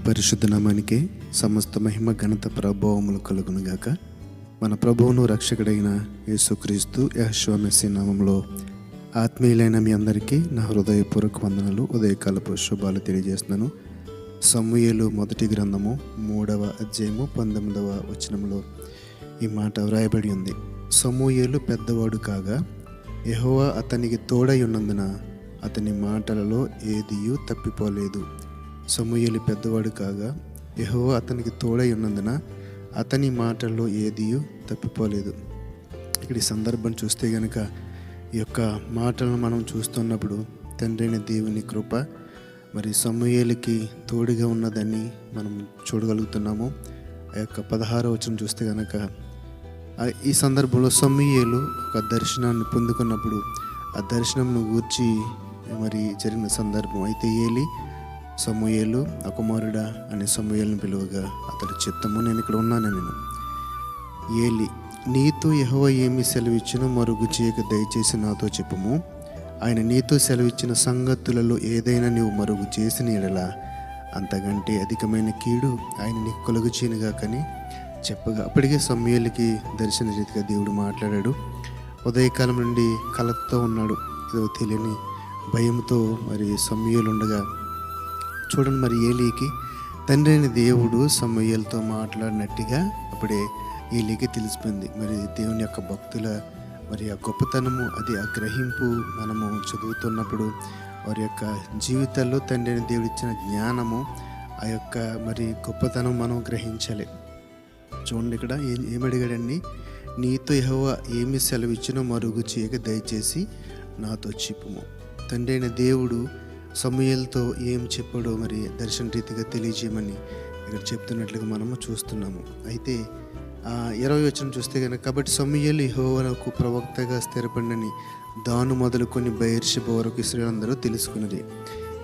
పరిశుద్ధ నామానికి సమస్త మహిమ ఘనత ప్రభావములు కలుగునుగాక. మన ప్రభువును రక్షకుడైన యేసుక్రీస్తు యెహోషువ మెస్సీ నామంలో ఆత్మీయులైన మీ అందరికీ నా హృదయపూర్వక వందనలు, ఉదయకాలపు శుభాలు తెలియజేస్తున్నాను. సమూయేలు మొదటి గ్రంథము 3వ అధ్యాయము 19వ వచనంలో ఈ మాట వ్రాయబడి ఉంది. సమూయేలు పెద్దవాడు కాగా యెహోవా అతనికి తోడై ఉన్నందున అతని మాటలలో ఏదియూ తప్పిపోలేదు. సమూయేలు పెద్దవాడు కాగా యెహోవా అతనికి తోడై ఉన్నందున అతని మాటల్లో ఏదియూ తప్పిపోలేదు. ఇక్కడ ఈ సందర్భం చూస్తే కనుక ఈ యొక్క మాటలను మనం చూస్తున్నప్పుడు తండ్రైన దేవుని కృప మరి సమూయేలుకి తోడుగా ఉన్నదని మనం చూడగలుగుతున్నాము. ఆ యొక్క 16వ వచనం చూస్తే కనుక ఈ సందర్భంలో సమూయేలు ఒక దర్శనాన్ని పొందుకున్నప్పుడు ఆ దర్శనంను గూర్చి మరి జరిగిన సందర్భం. అయితే ఏలి సమూయేలు అకుమారుడా అనే సమూయేలును పిలువగా అతడి చిత్తము నేను ఇక్కడ ఉన్నాను. ఏలి నీతో యెహోవా ఏమి సెలవిచ్చినో మరుగు చేయక దయచేసి నాతో చెప్పుము. ఆయన నీతో సెలవిచ్చిన సంగతులలో ఏదైనా నీవు మరుగు చేసిన ఎడల అంతకంటే అధికమైన కీడు ఆయన నీకు కలుగు చేయనుగా కానీ చెప్పగా అప్పటికే సమూయేలుకి దర్శన రీతిగా దేవుడు మాట్లాడాడు. ఉదయకాలం నుండి కలతో ఉన్నాడు, ఏదో తెలియని భయంతో మరి సమూయేలు ఉండగా చూడండి, మరి ఏలీకి తండ్రి అయిన దేవుడు సమూయేలుతో మాట్లాడినట్టుగా అప్పుడే ఏలీకి తెలిసిపోయింది. మరి దేవుని యొక్క భక్తుల మరి ఆ గొప్పతనము, అది ఆ గ్రహింపు మనము చదువుతున్నప్పుడు వారి యొక్క జీవితాల్లో తండ్రి అయిన దేవుడు ఇచ్చిన జ్ఞానము, ఆ యొక్క మరి గొప్పతనం మనం గ్రహించాలి. చూడండి, ఇక్కడ ఏమడిగాడండి, నీతో యెహోవా ఏమి సెలవిచ్చినో మరుగు చేయక దయచేసి నాతో చెప్పుము. తండ్రి అయిన దేవుడు సమూయేలుతో ఏం చెప్పాడో మరి దర్శన రీతిగా తెలియజేయమని ఇక్కడ చెప్తున్నట్లుగా మనము చూస్తున్నాము. అయితే 20వ వచనం చూస్తే కనుక కాబట్టి సమూయేలు యెహోవాకు ప్రవక్తగా స్థిరపడినని దాను మొదలుకొని బెయేర్షెబా వరకు ఇశ్రాయేలులందరూ తెలుసుకున్నది.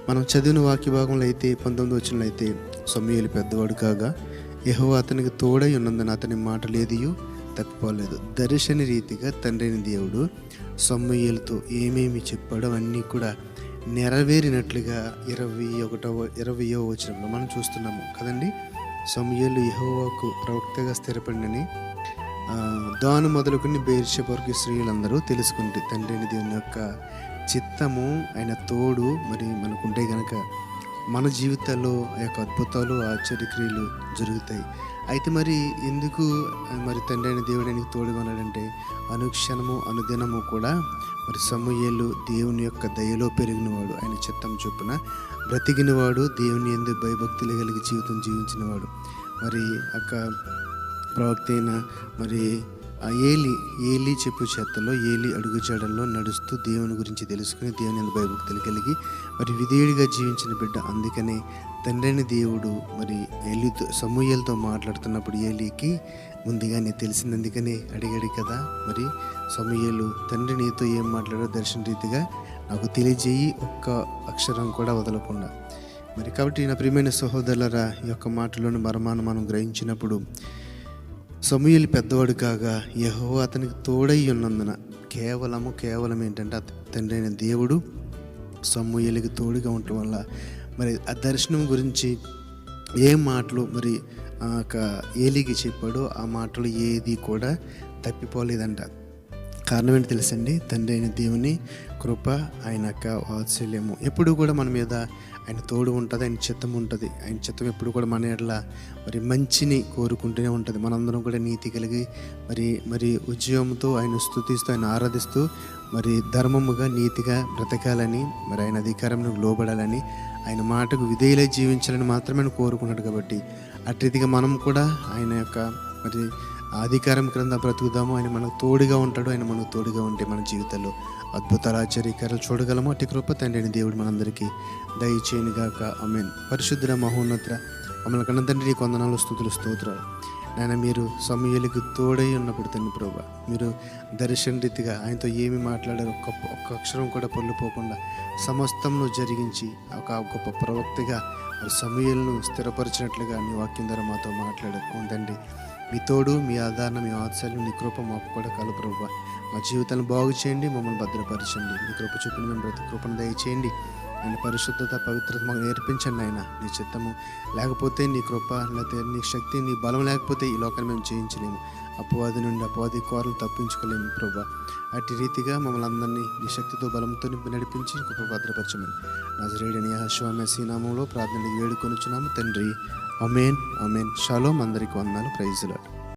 మనం చదివిన వాక్య భాగంలో అయితే 19వ వచనంలో అయితే సమూయేలు పెద్దవాడు కాగా యెహోవా అతనికి తోడై ఉన్నందున అతని మాటలు ఏదియూ తప్పిపోలేదు. దర్శన రీతిగా తండ్రి అయిన దేవుడు సమూయేలుతో ఏమేమి చెప్పాడో అన్నీ కూడా నెరవేరినట్లుగా 20వ వచనంలో మనం చూస్తున్నాము కదండి. సమూయేలు యెహోవాకు ప్రవక్తగా స్థిరపడినని దాను మొదలుకొని బెయేర్షెబా వరకు ఇశ్రాయేలులందరూ తెలుసుకుంటే తండ్రి అయిన దేవుని యొక్క చిత్తము, ఆయన తోడు మరి మనకుంటే గనక మన జీవితాల్లో ఆ యొక్క అద్భుతాలు, ఆశ్చర్యక్రియలు జరుగుతాయి. అయితే మరి ఎందుకు మరి తండ్రి అయిన దేవుడు ఆయనకి తోడుగా ఉన్నాడంటే అనుక్షణము అనుదినము కూడా మరి సమూయేలు దేవుని యొక్క దయలో పెరిగినవాడు, ఆయన చిత్తం చొప్పున బ్రతికినవాడు, దేవుని యందు భయభక్తులు కలిగి జీవితం జీవించినవాడు. మరి అక్క ప్రవక్త అయిన మరి ఏలి చెప్పు చేతల్లో ఏలి అడుగుజాడల్లో నడుస్తూ దేవుని గురించి తెలుసుకుని దేవుని యందు భయభక్తులు కలిగి మరి విధేయుడిగా జీవించిన బిడ్డ. అందుకనే తండ్రి అయిన దేవుడు మరి సమూయేలుతో మాట్లాడుతున్నప్పుడు ఏలీకి ముందుగానే తెలిసింది. అందుకనే అడిగాడు కదా, మరి సమూయేలు తండ్రి నీతో ఏం మాట్లాడో దర్శన రీతిగా నాకు తెలియజేయి, ఒక్క అక్షరం కూడా వదలకుండా. మరి కాబట్టి నా ప్రియమైన సహోదరులారా, ఈ యొక్క మాటలోని మర్మాన్ని మనం గ్రహించినప్పుడు సమూయేలు పెద్దవాడు కాగా యెహోవా అతనికి తోడై ఉన్నందున కేవలం ఏంటంటే తండ్రి అయిన దేవుడు సమూయేలుకి తోడుగా ఉండటం వల్ల మరి ఆ దర్శనం గురించి ఏ మాటలు మరి ఏలీకి చెప్పాడో ఆ మాటలు ఏది కూడా తప్పిపోలేదంట. కారణం ఏంటి తెలుసండి, తండ్రి అయిన దేవుని కృప, ఆయన యొక్క వాత్సల్యము ఎప్పుడు కూడా మన మీద ఆయన తోడు ఉంటుంది, ఆయన చిత్తం ఉంటుంది. ఆయన చిత్తం ఎప్పుడు కూడా మన ఎడల మరి మంచిని కోరుకుంటూనే ఉంటుంది. మనందరం కూడా నీతి కలిగి మరి ఉద్యమంతో ఆయన స్తుతిస్తూ, ఆయన ఆరాధిస్తూ మరి ధర్మముగా నీతిగా బ్రతకాలని, మరి ఆయన అధికారంలో లోబడాలని, ఆయన మాటకు విధేయులై జీవించాలని మాత్రమే కోరుకున్నాడు. కాబట్టి అట్రీతిగా మనం కూడా ఆయన యొక్క మరి అధికారం క్రింద బ్రతుకుదాము. ఆయన మనకు తోడుగా ఉంటాడు. ఆయన మనకు తోడుగా ఉంటే మన జీవితంలో అద్భుతాలు, ఆశ్చర్యకారాలు చూడగలము. అట్టి కృప తండ్రి అయిన దేవుడు మనందరికీ దయచేయునుగాక. ఆమేన్. పరిశుద్ధ మహోన్నత మమ్మల్ని కన్న తండ్రి నీకు వందనాలు, స్తుతులు, స్తోత్రాలు. నాయన మీరు సమూయేలుకి తోడై ఉన్నప్పుడు తండ్రి ప్రభువా, మీరు దర్శన రీతిగా ఆయనతో ఏమి మాట్లాడారు ఒక్క అక్షరం కూడా పొల్లుపోకుండా సమస్తంను జరిగించి ఒక గొప్ప ప్రవక్తగా సమూయేలును స్థిరపరిచినట్లుగా నీ వాక్యం ద్వారా మాతో మాట్లాడారు తండ్రి. మీ తోడు, మీ ఆదరణ, మీ వాత్సల్యం, నీ కృప మాకు కూడా కలు ప్రభువా. మా జీవితాలను బాగు చేయండి, మమ్మల్ని భద్రపరచండి. నీ కృప చూపిన మేము బ్రతుకు కృపను దయచేయండి. ఆయన పరిశుద్ధత పవిత్రత మాకు నేర్పించండి ఆయన. నీ చిత్తము లేకపోతే, నీ కృప లేకపోతే నీ శక్తి, నీ బలం లేకపోతే ఈ లోకాన్ని మేము జయించలేము. అపవాది నుండి, అపవాది కోరలు తప్పించుకోలేము ప్రభా. అట్టి రీతిగా మమ్మల్ని అందరినీ నీ శక్తితో బలంతో నింపి నడిపించి కృప భద్రపరచమని నజరేయుడైన యెహోషువ మెస్సీ నామములో ప్రార్థన వేడుకొనుచున్నాము తండ్రి. ఆమేన్ ఆమేన్. షాలోమ్. అందరికీ వందనాలు. Praise the lord.